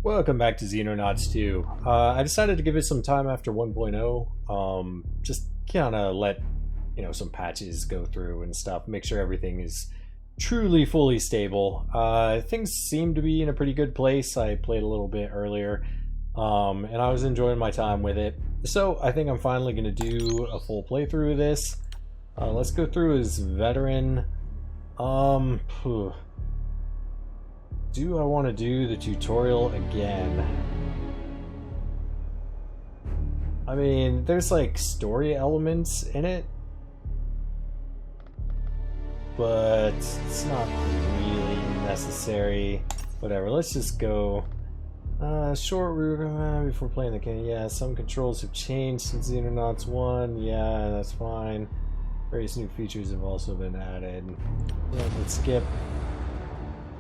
Welcome back to Xenonauts 2. I decided to give it some time after 1.0, just kind of let, some patches go through and stuff, make sure everything is truly fully stable. Things seem to be in a pretty good place. I played a little bit earlier, and I was enjoying my time with it. So I think I'm finally going to do a full playthrough of this. Let's go through as veteran. Do I want to do the tutorial again? I mean, there's like story elements in it, but it's not really necessary. Whatever, let's just go short route before playing the game. Yeah, some controls have changed since Xenonauts 1. Yeah, that's fine. Various new features have also been added. Yeah, let's skip.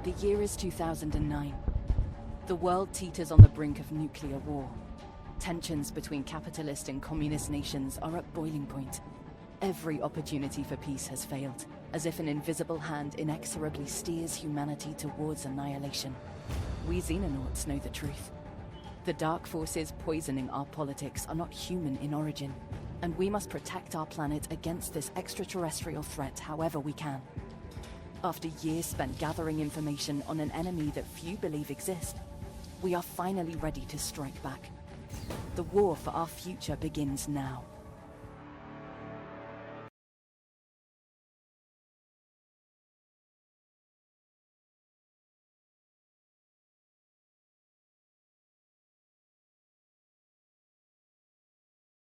The year is 2009. The world teeters on the brink of nuclear war. Tensions between capitalist and communist nations are at boiling point. Every opportunity for peace has failed, as if an invisible hand inexorably steers humanity towards annihilation. We Xenonauts know the truth. The dark forces poisoning our politics are not human in origin, and we must protect our planet against this extraterrestrial threat however we can. After years spent gathering information on an enemy that few believe exists, we are finally ready to strike back. The war for our future begins now.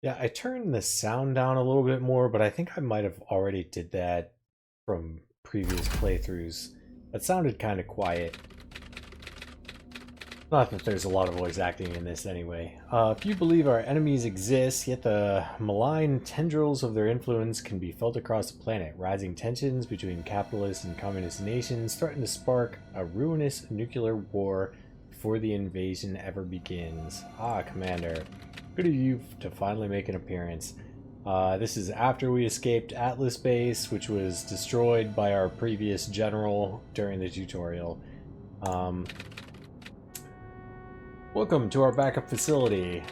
Yeah, I turned the sound down a little bit more, but I think I might have already did that from previous playthroughs. That sounded kind of quiet. Not that there's a lot of voice acting in this anyway. If you believe our enemies exist, yet the malign tendrils of their influence can be felt across the planet. Rising tensions between capitalist and communist nations threaten to spark a ruinous nuclear war before the invasion ever begins. Ah, Commander. Good of you to finally make an appearance. This is after we escaped Atlas Base, which was destroyed by our previous general during the tutorial. Welcome to our backup facility.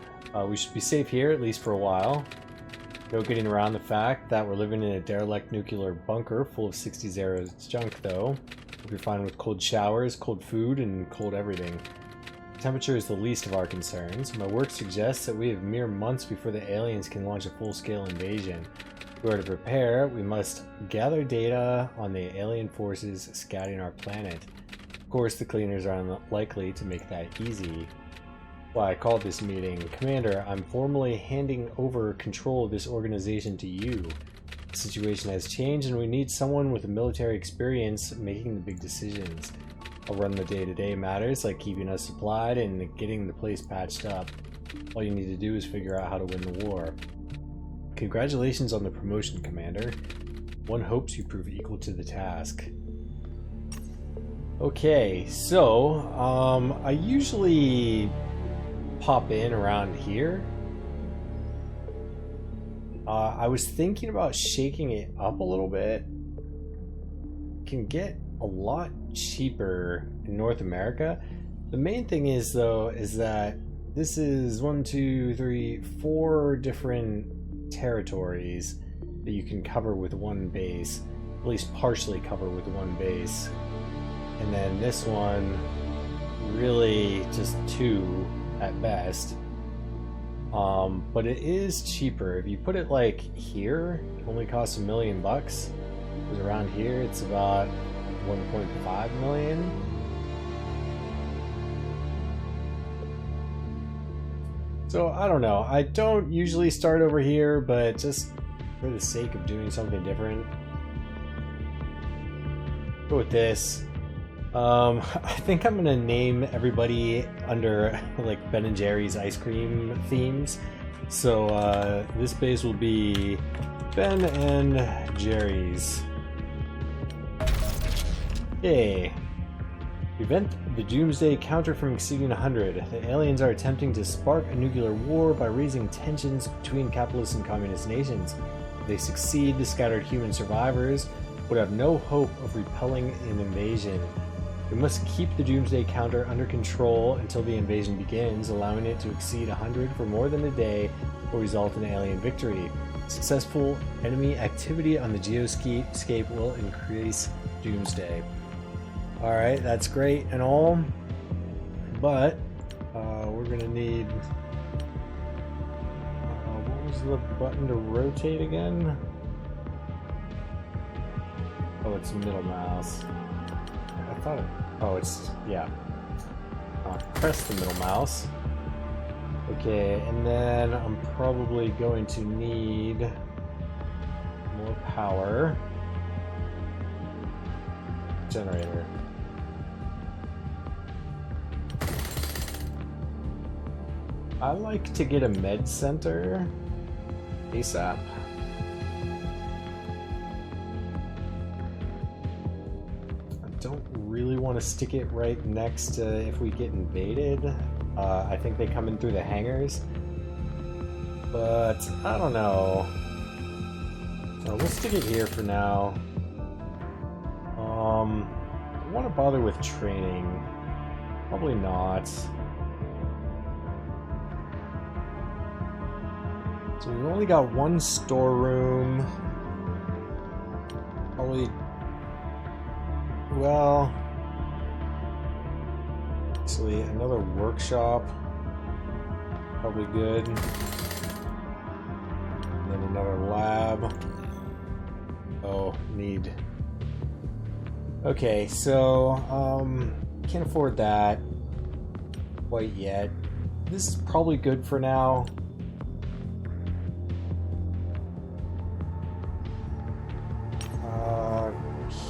We should be safe here, at least for a while. No getting around the fact that we're living in a derelict nuclear bunker full of 60s junk, though. Hope you're fine with cold showers, cold food, and cold everything. Temperature is the least of our concerns. My work suggests that we have mere months before the aliens can launch a full-scale invasion. If we are to prepare, we must gather data on the alien forces scouting our planet. Of course, the cleaners are unlikely to make that easy. Why I called this meeting. Commander, I'm formally handing over control of this organization to you. The situation has changed and we need someone with military experience making the big decisions. I'll run the day-to-day matters like keeping us supplied and getting the place patched up. All you need to do is figure out how to win the war. Congratulations on the promotion, Commander. One hopes you prove equal to the task. Okay, so, I usually pop in around here. I was thinking about shaking it up a little bit. Can get a lot cheaper in North America. The main thing is though is that this is 4 different territories that you can cover with one base, at least partially cover with one base, and then this one really just 2 at best. But it is cheaper if you put it like here. It only costs $1 million bucks. Because around here it's about 1.5 million. So I don't know. I don't usually start over here, but just for the sake of doing something different, go with this. I think I'm gonna name everybody under like Ben and Jerry's ice cream themes. So this base will be Ben and Jerry's. Yay. Prevent the Doomsday counter from exceeding 100. The aliens are attempting to spark a nuclear war by raising tensions between capitalist and communist nations. If they succeed, the scattered human survivors would have no hope of repelling an invasion. We must keep the Doomsday counter under control until the invasion begins, allowing it to exceed 100 for more than a day will result in alien victory. Successful enemy activity on the geoscape will increase Doomsday. Alright, that's great and all, but we're gonna need... what was the button to rotate again? Oh, it's middle mouse. I thought it... Oh, it's... yeah. Press the middle mouse. Okay, and then I'm probably going to need more power. Generator. I like to get a med center ASAP. I don't really want to stick it right next to if we get invaded. I think they come in through the hangars, but I don't know. So we'll stick it here for now. I want to bother with training. Probably not. So we've only got one storeroom. Probably... well... actually, another workshop. Probably good. And then another lab. Oh, need... okay, so, can't afford that quite yet. This is probably good for now.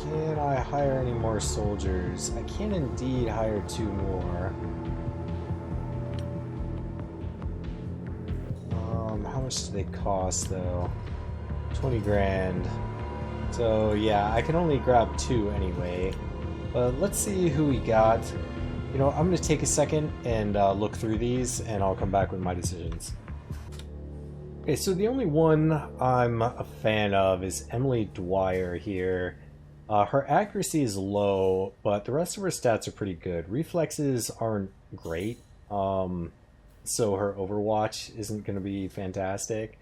Can I hire any more soldiers? I can indeed hire 2 more. How much do they cost though? 20 grand. So yeah, I can only grab 2 anyway. But let's see who we got. You know, I'm going to take a second and look through these, and I'll come back with my decisions. Okay, so the only one I'm a fan of is Emily Dwyer here. Her accuracy is low, but the rest of her stats are pretty good. Reflexes aren't great, so her Overwatch isn't going to be fantastic.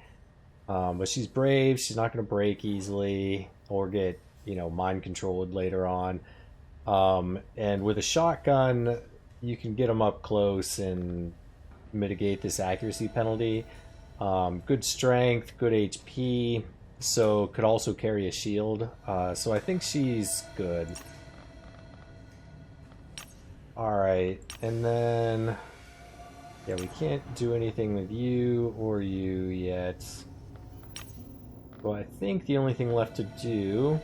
But she's brave, she's not going to break easily or get, you know, mind controlled later on. And with a shotgun, you can get them up close and mitigate this accuracy penalty. Good strength, good HP, so could also carry a shield. So I think she's good. Alright, and then... yeah, we can't do anything with you or you yet. So I think the only thing left to do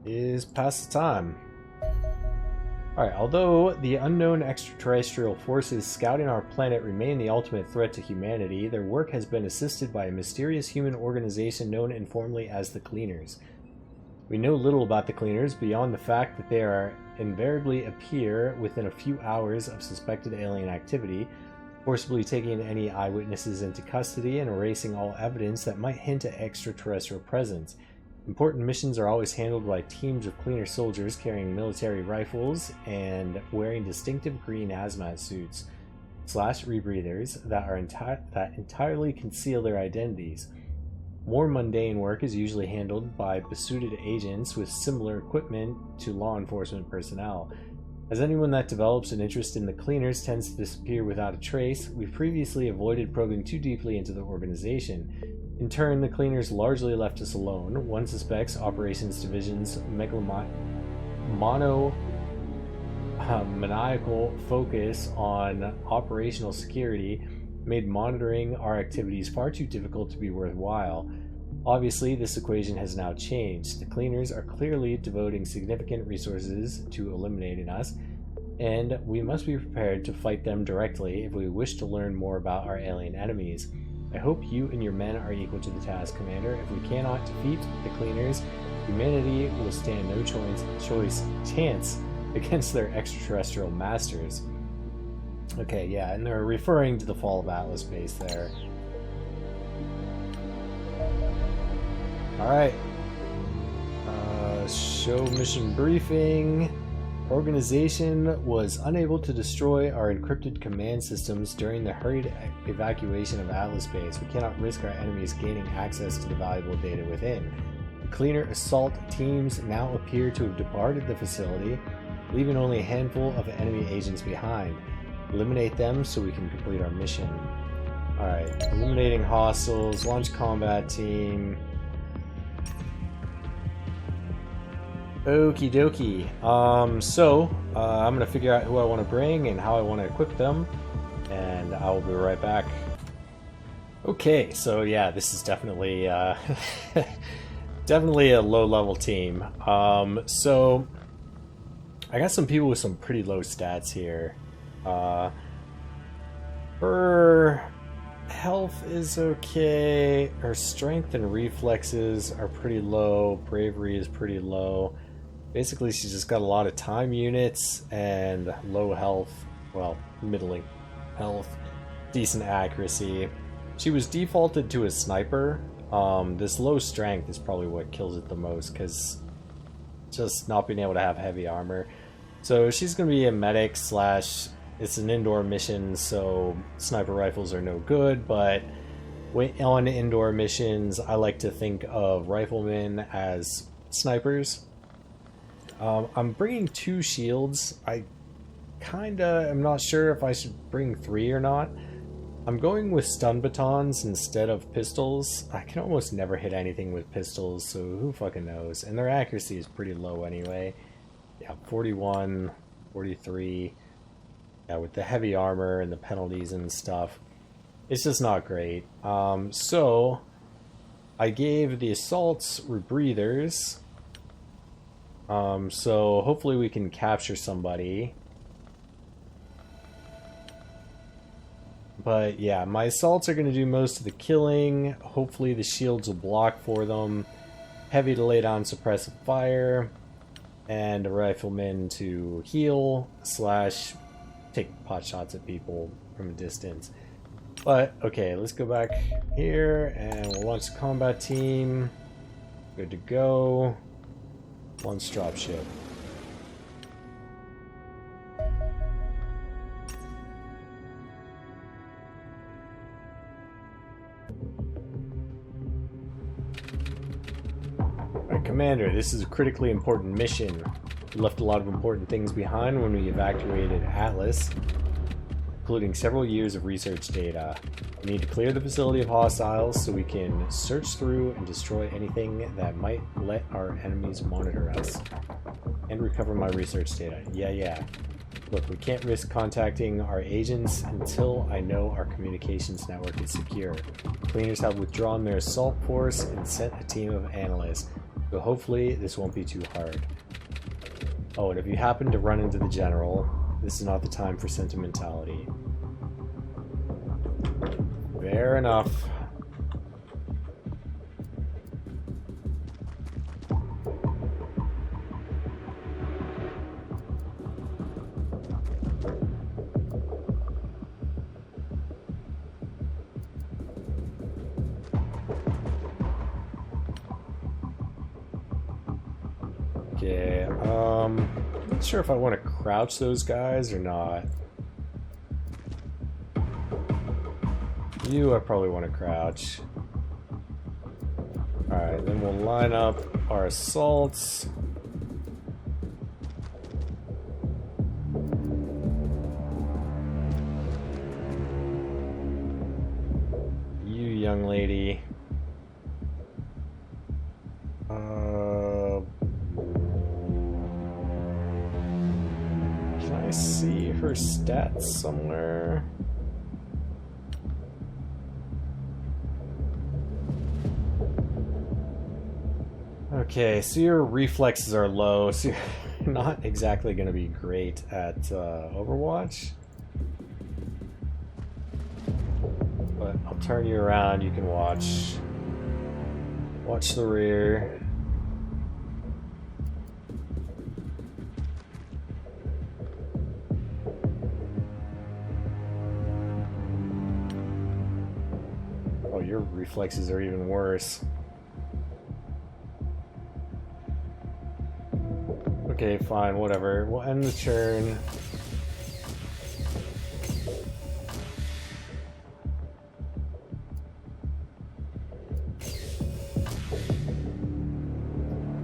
is pass the time. Alright, although the unknown extraterrestrial forces scouting our planet remain the ultimate threat to humanity, their work has been assisted by a mysterious human organization known informally as the Cleaners. We know little about the Cleaners beyond the fact that they are invariably appear within a few hours of suspected alien activity, forcibly taking any eyewitnesses into custody and erasing all evidence that might hint at extraterrestrial presence. Important missions are always handled by teams of Cleaner soldiers carrying military rifles and wearing distinctive green hazmat suits / rebreathers that entirely conceal their identities. More mundane work is usually handled by besuited agents with similar equipment to law enforcement personnel. As anyone that develops an interest in the Cleaners tends to disappear without a trace, we've previously avoided probing too deeply into the organization. In turn, the Cleaners largely left us alone. One suspects Operations Division's maniacal focus on operational security made monitoring our activities far too difficult to be worthwhile. Obviously, this equation has now changed. The Cleaners are clearly devoting significant resources to eliminating us, and we must be prepared to fight them directly if we wish to learn more about our alien enemies. I hope you and your men are equal to the task, Commander. If we cannot defeat the Cleaners, humanity will stand no chance against their extraterrestrial masters. Okay, yeah, and they're referring to the fall of Atlas base there. Alright. Show mission briefing. Organization was unable to destroy our encrypted command systems during the hurried evacuation of Atlas Base. We cannot risk our enemies gaining access to the valuable data within. The cleaner assault teams now appear to have departed the facility, leaving only a handful of enemy agents behind. Eliminate them so we can complete our mission. Alright, eliminating hostiles, launch combat team. Okie dokie. I'm gonna figure out who I want to bring and how I want to equip them, and I will be right back. Okay, so yeah, this is definitely definitely a low-level team. So I got some people with some pretty low stats here. Her health is okay. Her strength and reflexes are pretty low. Bravery is pretty low. Basically, she's just got a lot of time units and low health, well, middling health, decent accuracy. She was defaulted to a sniper. This low strength is probably what kills it the most, because just not being able to have heavy armor. So she's going to be a medic slash, it's an indoor mission, so sniper rifles are no good, but on indoor missions, I like to think of riflemen as snipers. I'm bringing 2 shields. I kinda am not sure if I should bring 3 or not. I'm going with stun batons instead of pistols. I can almost never hit anything with pistols, so who fucking knows. And their accuracy is pretty low anyway. Yeah, 41, 43. Yeah, with the heavy armor and the penalties and stuff, it's just not great. So I gave the assaults rebreathers. So hopefully we can capture somebody. But yeah, my assaults are going to do most of the killing. Hopefully the shields will block for them. Heavy to lay down suppressive fire. And a rifleman to heal slash take pot shots at people from a distance. But okay, let's go back here and we'll launch the combat team. Good to go. Launch dropship. Alright, Commander, this is a critically important mission. We left a lot of important things behind when we evacuated Atlas, including several years of research data. We need to clear the facility of hostiles so we can search through and destroy anything that might let our enemies monitor us. And recover my research data. Yeah. Look, we can't risk contacting our agents until I know our communications network is secure. Cleaners have withdrawn their assault force and sent a team of analysts, so hopefully this won't be too hard. Oh, and if you happen to run into the General, this is not the time for sentimentality. Fair enough. Okay, I'm not sure if I want to crouch those guys or not. You, I probably want to crouch. Alright, then we'll line up our assaults. You, young lady. Can I see her stats somewhere? Okay, so your reflexes are low, so you're not exactly going to be great at Overwatch. But I'll turn you around, you can watch. Watch the rear. Oh, your reflexes are even worse. Okay, fine, whatever. We'll end the turn.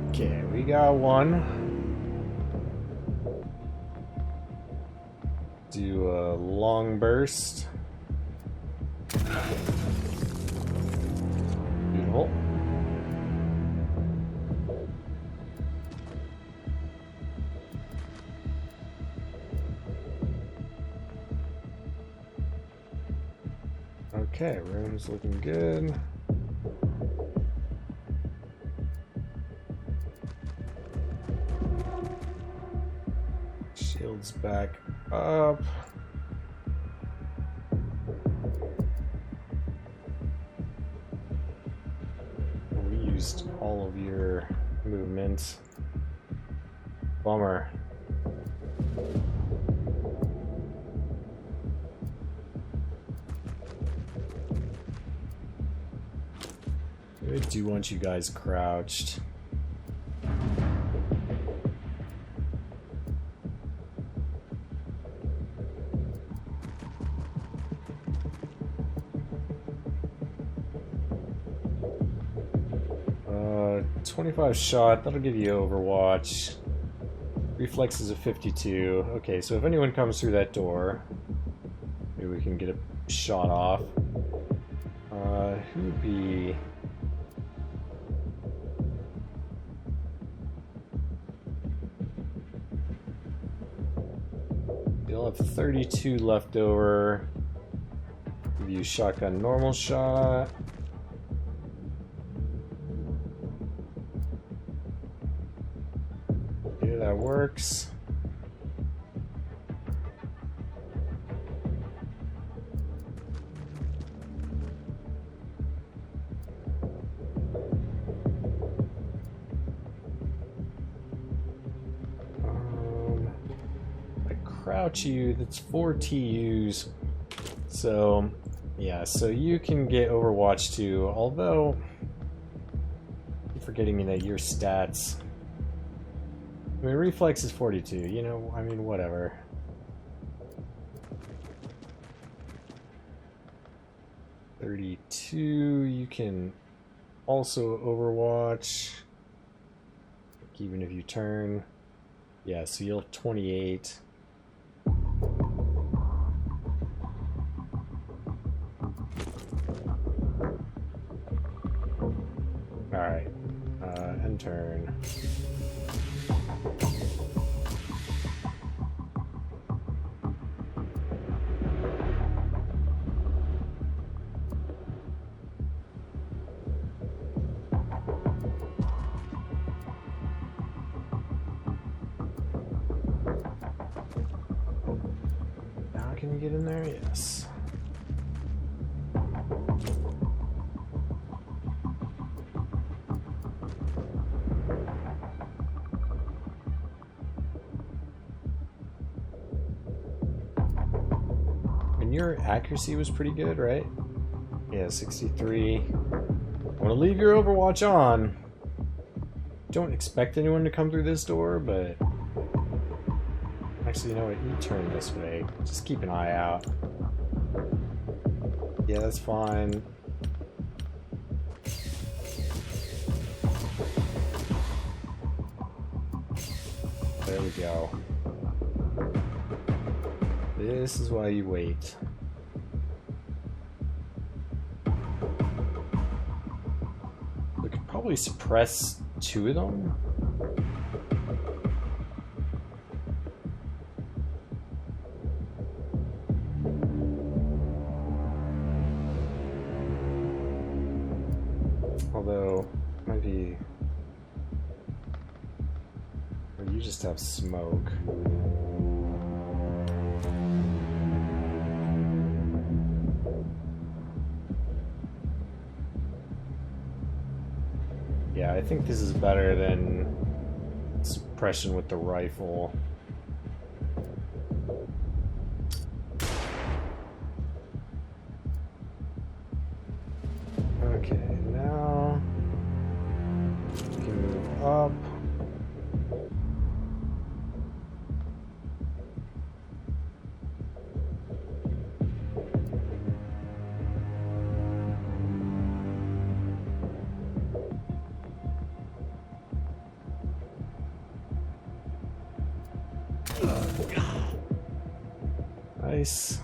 Okay, we got one. Do a long burst. Beautiful. Okay, room's looking good. Shields back up. We used all of your movement. Bummer. I do want you guys crouched. Uh, 25 shot, that'll give you Overwatch. Reflex is a 52. Okay, so if anyone comes through that door, maybe we can get a shot off. Who would be... You'll have 32 left over. Give you shotgun normal shot. Okay, that works. Crouch you, that's 4 TUs. So, yeah, so you can get Overwatch too, although I'm forgetting that your stats. I mean, reflex is 42, you know, I mean, whatever. $32, you can also Overwatch, even if you turn. Yeah, so you'll have 28. Alright, end turn. Now can you get in there? Yes. Your accuracy was pretty good, right? Yeah, 63. I want to leave your Overwatch on. Don't expect anyone to come through this door, but... Actually, you know what? You turn this way. Just keep an eye out. Yeah, that's fine. There we go. This is why you wait. We could probably suppress 2 of them. Although, might be... Or you just have smoke. Yeah, I think this is better than suppression with the rifle. Okay, now we can move up. Nice.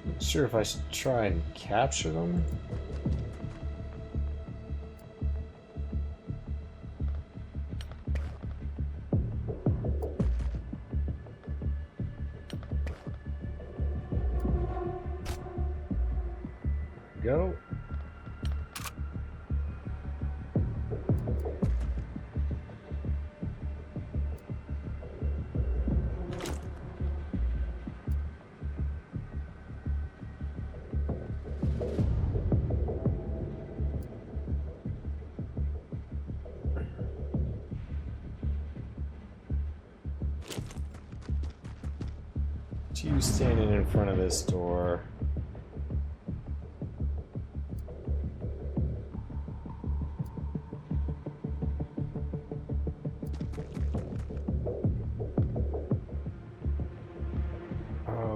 Not sure if I should try and capture them. Go. Two standing in front of this door.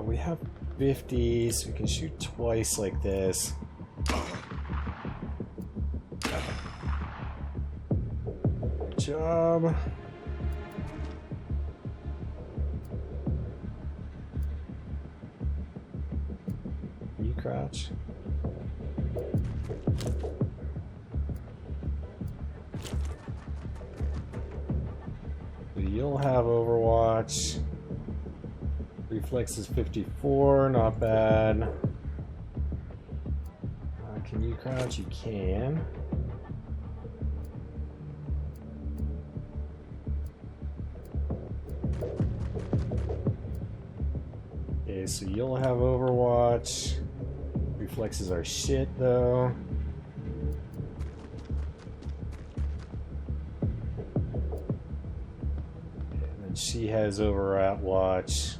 We have 50, so we can shoot twice like this. Good job. You crouch. You'll have Overwatch. Reflex is 54, not bad. Can you crouch? You can. Okay, so you'll have Overwatch. Reflexes are shit, though. And then she has Overwatch.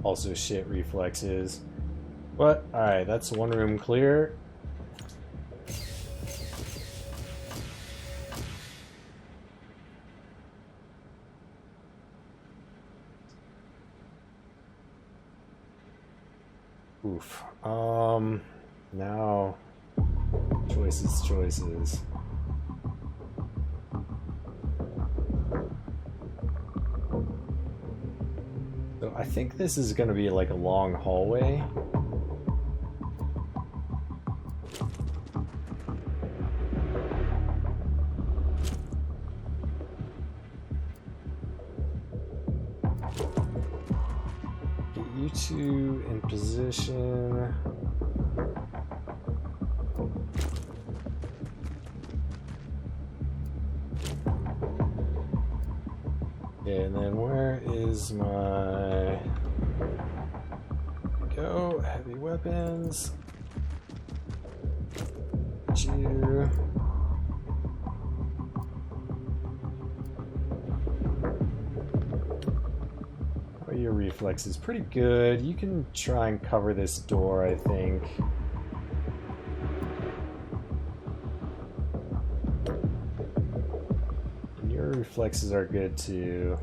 Also shit reflexes. But, alright, that's one room clear. Oof. Now, choices. So I think this is going to be like a long hallway. Get you two in position. Okay, and then where is my... Go, heavy weapons. Get you. Oh, your reflex is pretty good. You can try and cover this door, I think. Reflexes are good too.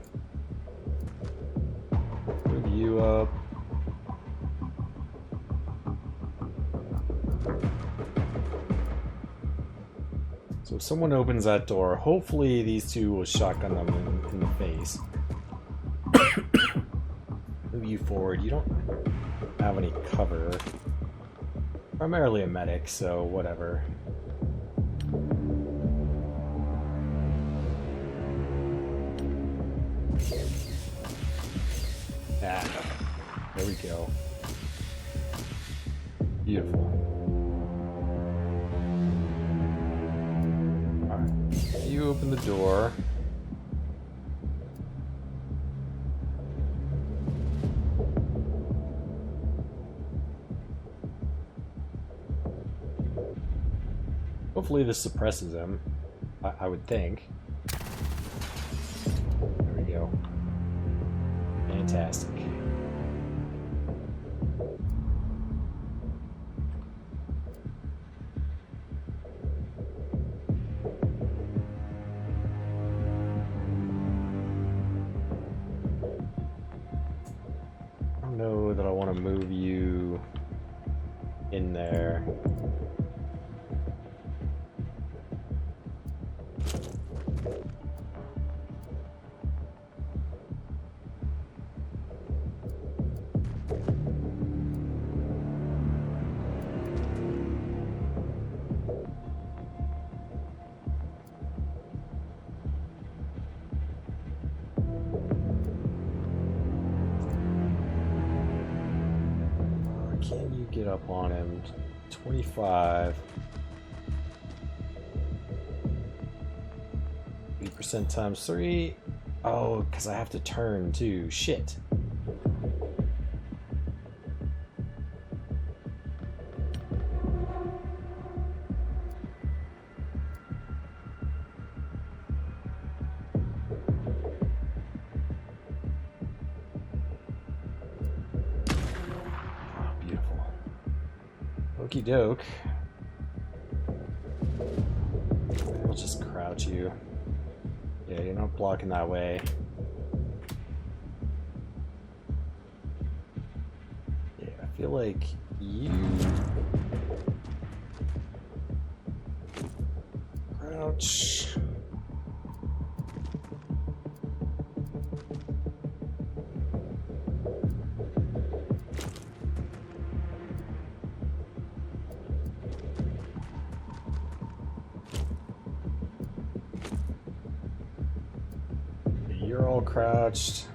Move you up. So if someone opens that door, hopefully these two will shotgun them in the face. Move you forward. You don't have any cover. Primarily a medic, so whatever. There we go. Beautiful. Alright. You open the door. Hopefully this suppresses him. I would think. There we go. Fantastic. know that I want to move you in there. Can you get up on him? 25. 80% times 3. Oh, because I have to turn too. Shit. Okie doke. We'll just crouch you. Yeah, you're not blocking that way. Yeah, I feel like you... Crouch. You're all crouched.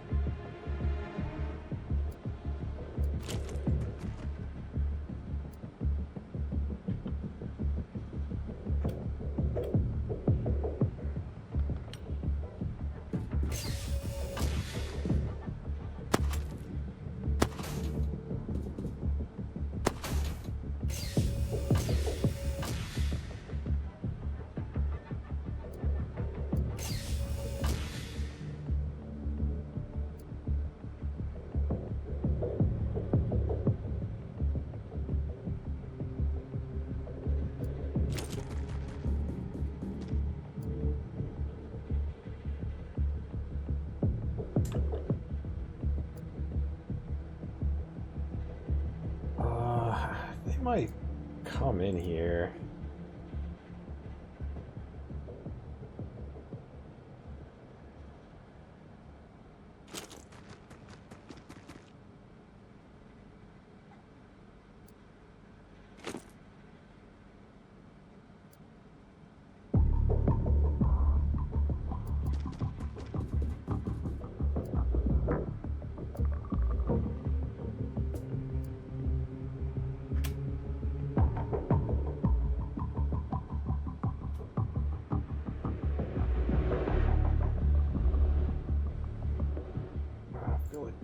They might come in here.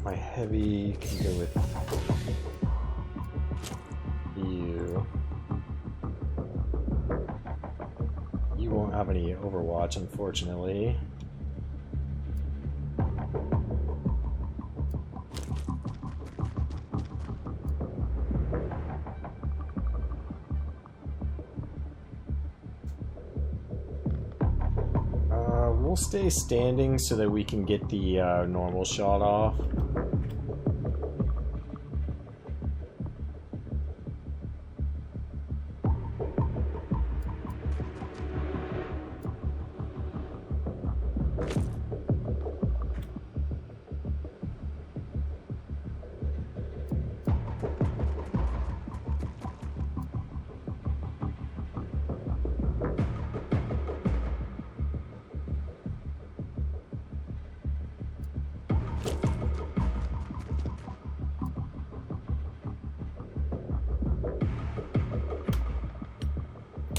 My heavy can go with you. You won't have any Overwatch, unfortunately. We'll stay standing so that we can get the normal shot off.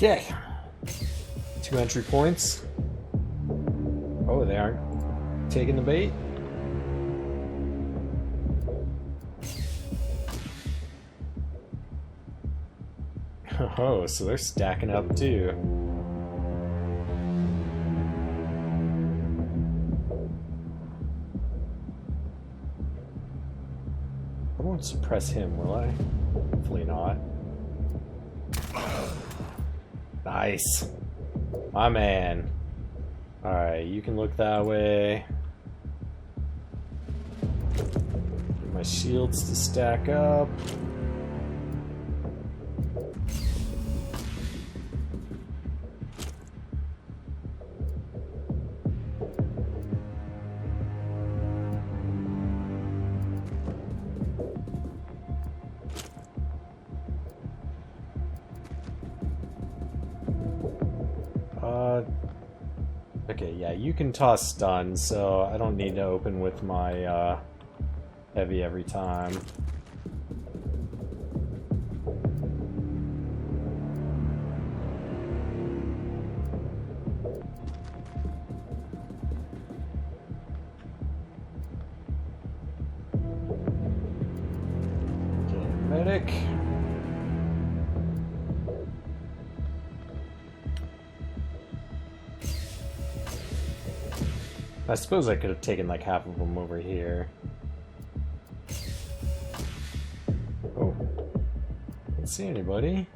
Okay. 2 entry points. Oh, they aren't taking the bait. Oh, so they're stacking up too. I won't suppress him, will I? Hopefully not. Nice. My man. Alright, you can look that way. Get my shields to stack up. Okay, yeah, you can toss stun, so I don't need to open with my heavy every time. Okay, medic. I suppose I could have taken like half of them over here. Oh, don't see anybody.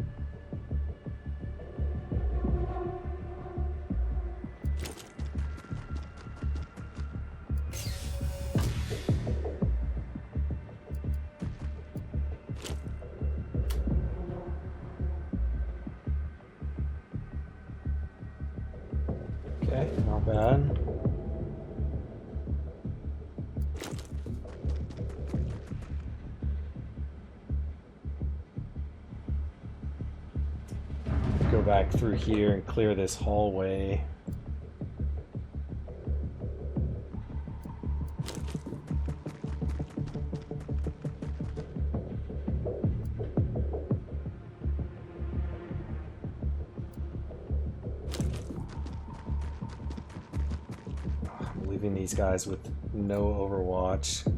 Okay, not bad. Go back through here and clear this hallway. I'm leaving these guys with no overwatch.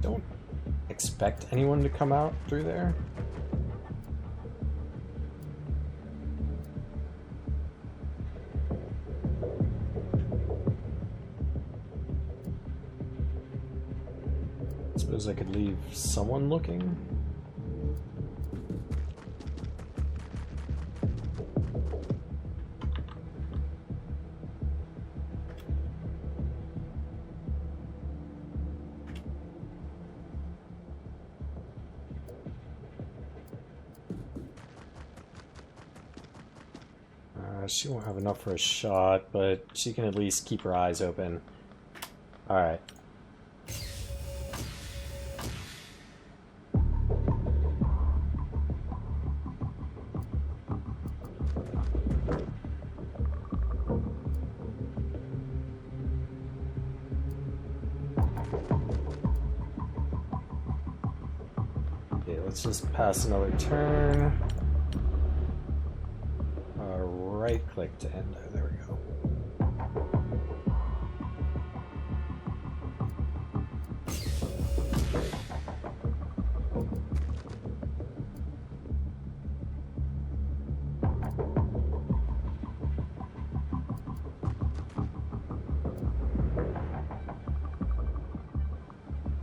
Don't expect anyone to come out through there. Suppose I could leave someone looking. She won't have enough for a shot, but she can at least keep her eyes open. Alright. Okay, let's just pass another turn. Right click to end. Oh, there we go.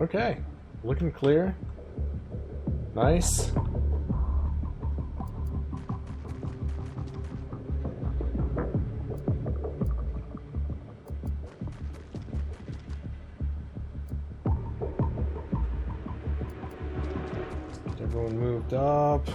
Okay, looking clear. Nice. Everyone moved up.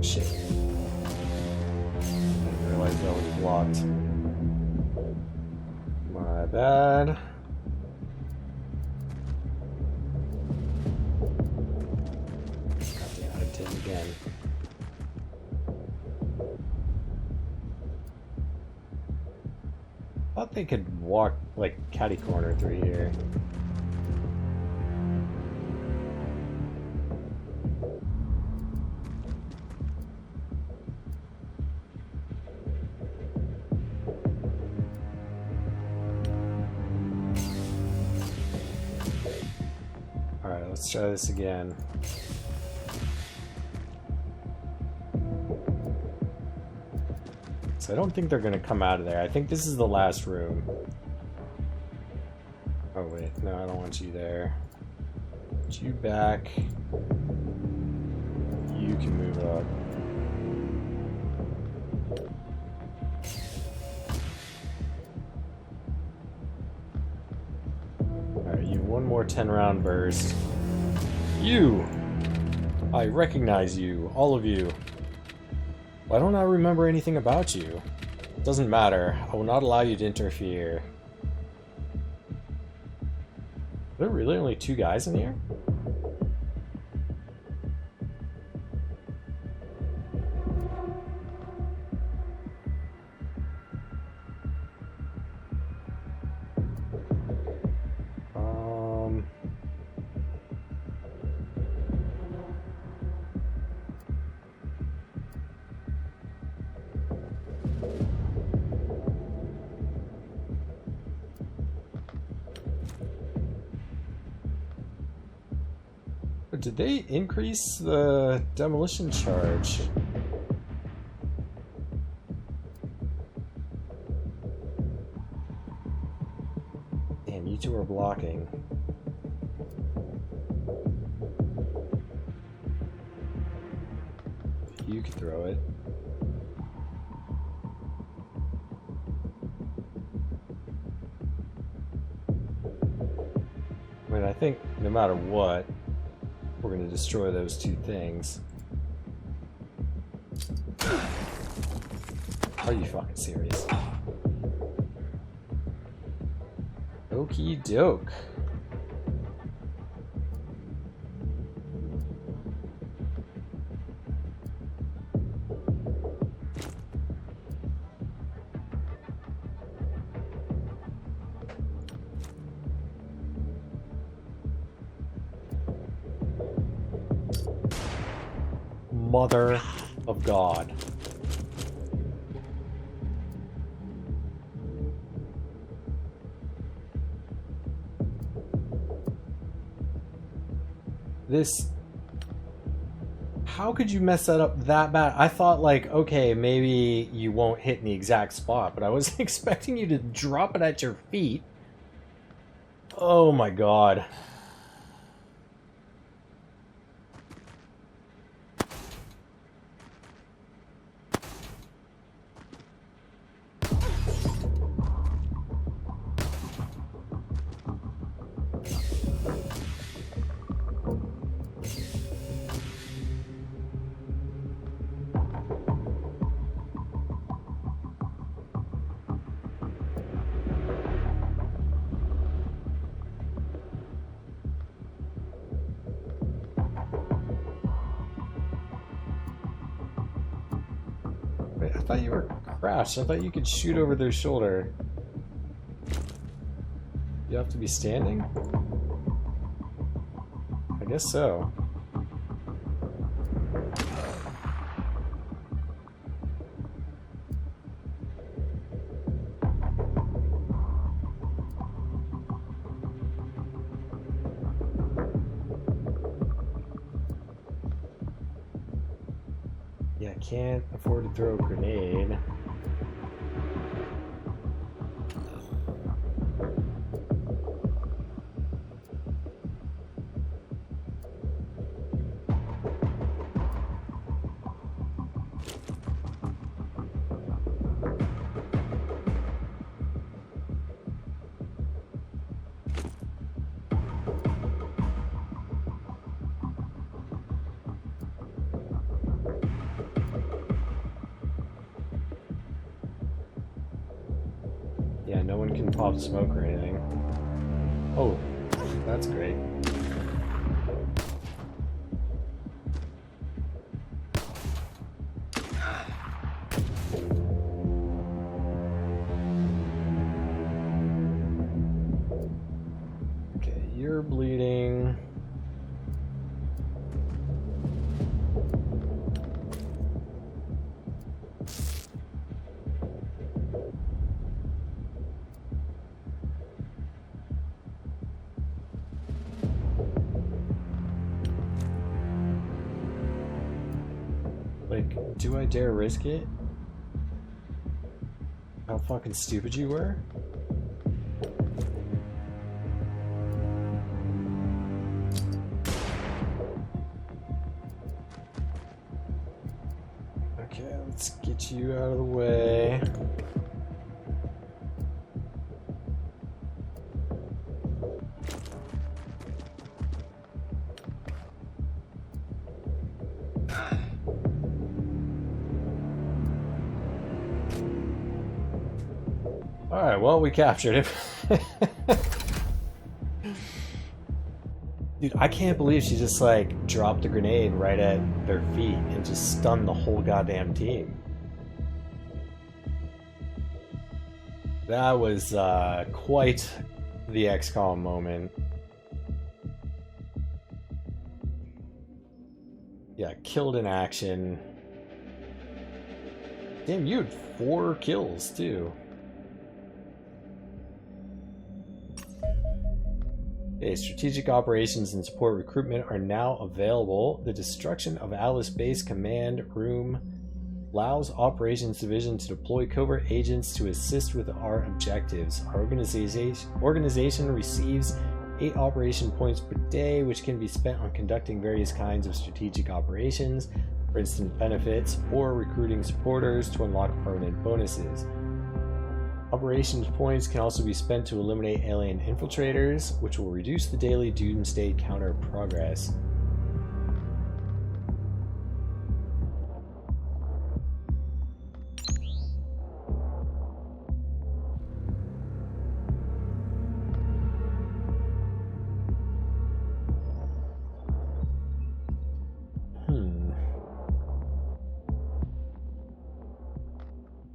Shit. I didn't realize that was blocked. My bad. God damn, I did it again. Thought they could walk like catty corner through here. Alright, let's try this again. So I don't think they're gonna come out of there. I think this is the last room. Oh wait, no, I don't want you there. Put you back. You can move up. Alright, you have one more 10-round burst. You! I recognize you, all of you. Why don't I remember anything about you? Doesn't matter. I will not allow you to interfere. Are there really only 2 guys in here? Did they increase the demolition charge? Damn, you two are blocking. You could throw it. I mean, I think no matter what, we're going to destroy those 2 things. Are you fucking serious? Okie doke. Mother of God. This... How could you mess that up that bad? I thought, like, okay, maybe you won't hit in the exact spot, but I was expecting you to drop it at your feet. Oh my God. Wait, I thought you were crashed. I thought you could shoot over their shoulder. You have to be standing? I guess so. Yeah, I can't afford to throw a grenade. we can pop smoke or anything. Oh, that's great. Okay, you're bleeding. Like, do I dare risk it? How fucking stupid you were? Okay, let's get you out of the way. Alright, well, we captured him. Dude, I can't believe she just, like, dropped a grenade right at their feet and just stunned the whole goddamn team. That was, quite the XCOM moment. Yeah, killed in action. Damn, you had 4 kills, too. Okay, strategic operations and support recruitment are now available. The destruction of Alice Base Command Room allows Operations Division to deploy covert agents to assist with our objectives. Our organization receives 8 operation points per day, which can be spent on conducting various kinds of strategic operations, for instance benefits, or recruiting supporters to unlock permanent bonuses. Operations points can also be spent to eliminate alien infiltrators, which will reduce the daily Doomsday counter progress.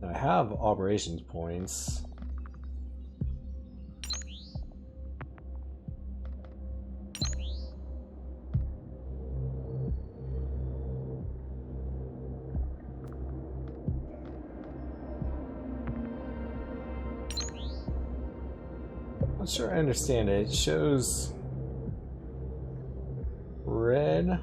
I have operations points. Not sure I understand it. It shows red.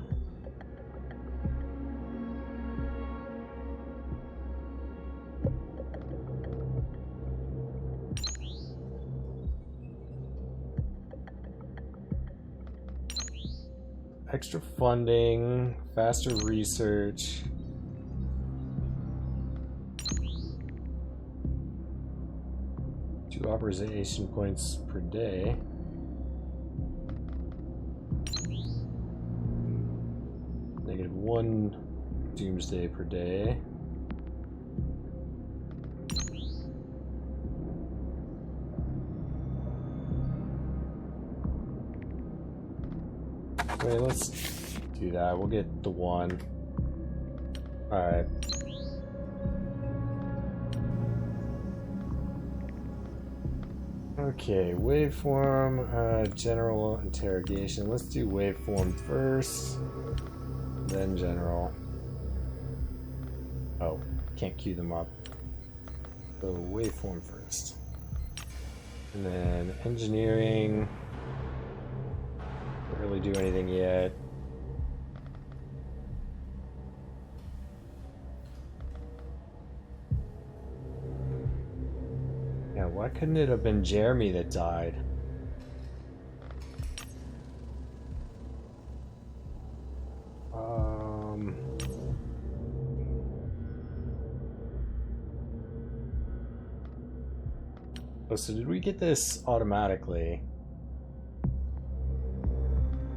Extra funding, faster research. Two operation points per day. -1 Doomsday per day. Wait, let's do that. We'll get the 1. Alright. Okay, waveform, general interrogation. Let's do waveform first, then general. Oh, can't queue them up. So waveform first. And then engineering. Don't really do anything yet. Yeah, why couldn't it have been Jeremy that died? Oh, so did we get this automatically?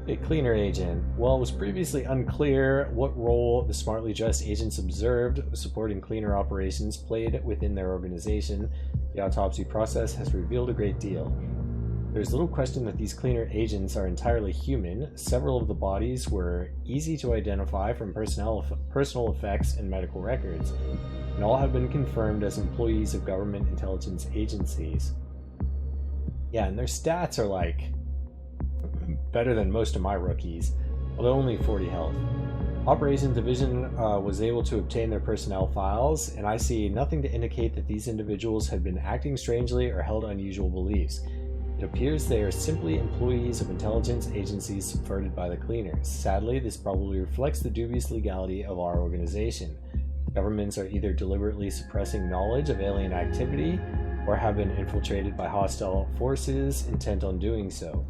A cleaner agent. While it was previously unclear what role the smartly dressed agents observed supporting cleaner operations played within their organization, the autopsy process has revealed a great deal. There's little question that these cleaner agents are entirely human. Several of the bodies were easy to identify from personal effects and medical records, and all have been confirmed as employees of government intelligence agencies. Yeah, and their stats are like better than most of my rookies, although only 40 health. Operations Division was able to obtain their personnel files, and I see nothing to indicate that these individuals had been acting strangely or held unusual beliefs. It appears they are simply employees of intelligence agencies subverted by the cleaners. Sadly, this probably reflects the dubious legality of our organization. Governments are either deliberately suppressing knowledge of alien activity or have been infiltrated by hostile forces intent on doing so,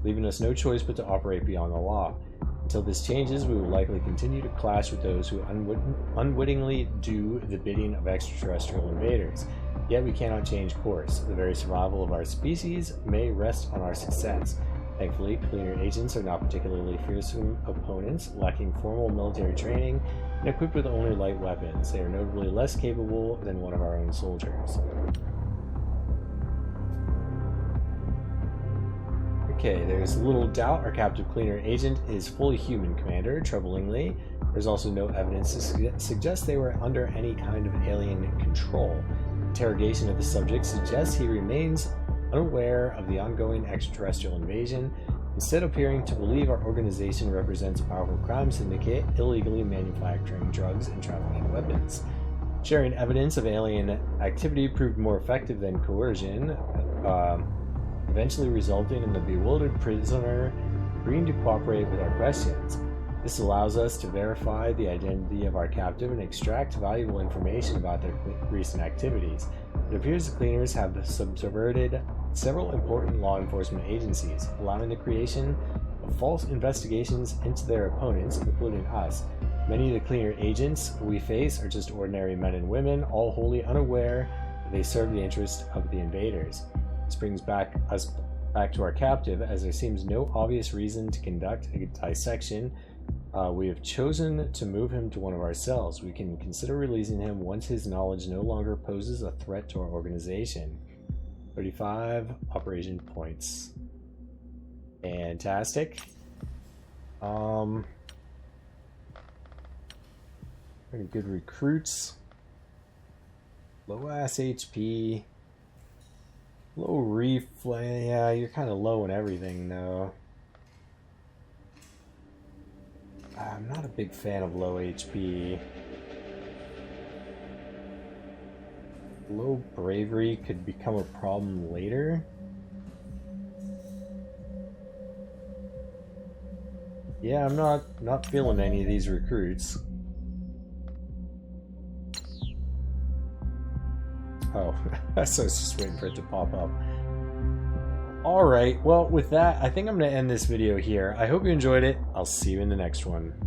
leaving us no choice but to operate beyond the law. Until this changes, we will likely continue to clash with those who unwittingly do the bidding of extraterrestrial invaders. Yet we cannot change course. The very survival of our species may rest on our success. Thankfully, cleaner agents are not particularly fearsome opponents, lacking formal military training, and equipped with only light weapons. They are notably less capable than one of our own soldiers. Okay, there's little doubt our captive cleaner agent is fully human, Commander. Troublingly, there's also no evidence to suggest they were under any kind of alien control. Interrogation of the subject suggests he remains unaware of the ongoing extraterrestrial invasion, instead appearing to believe our organization represents a powerful crime syndicate illegally manufacturing drugs and trafficking weapons. Sharing evidence of alien activity proved more effective than coercion, eventually resulting in the bewildered prisoner agreeing to cooperate with our questions. This allows us to verify the identity of our captive and extract valuable information about their recent activities. It appears the cleaners have subverted several important law enforcement agencies, allowing the creation of false investigations into their opponents, including us. Many of the cleaner agents we face are just ordinary men and women, all wholly unaware that they serve the interests of the invaders. This brings us back to our captive, as there seems no obvious reason to conduct a dissection. We have chosen to move him to one of our cells. We can consider releasing him once his knowledge no longer poses a threat to our organization. 35 operation points. Fantastic. Pretty good recruits. Low ass HP. Low reflex. Yeah, you're kind of low in everything though. I'm not a big fan of low HP. Low bravery could become a problem later. Yeah, I'm not feeling any of these recruits. Oh, so I was just waiting for it to pop up. Alright, well with that, I think I'm going to end this video here. I hope you enjoyed it. I'll see you in the next one.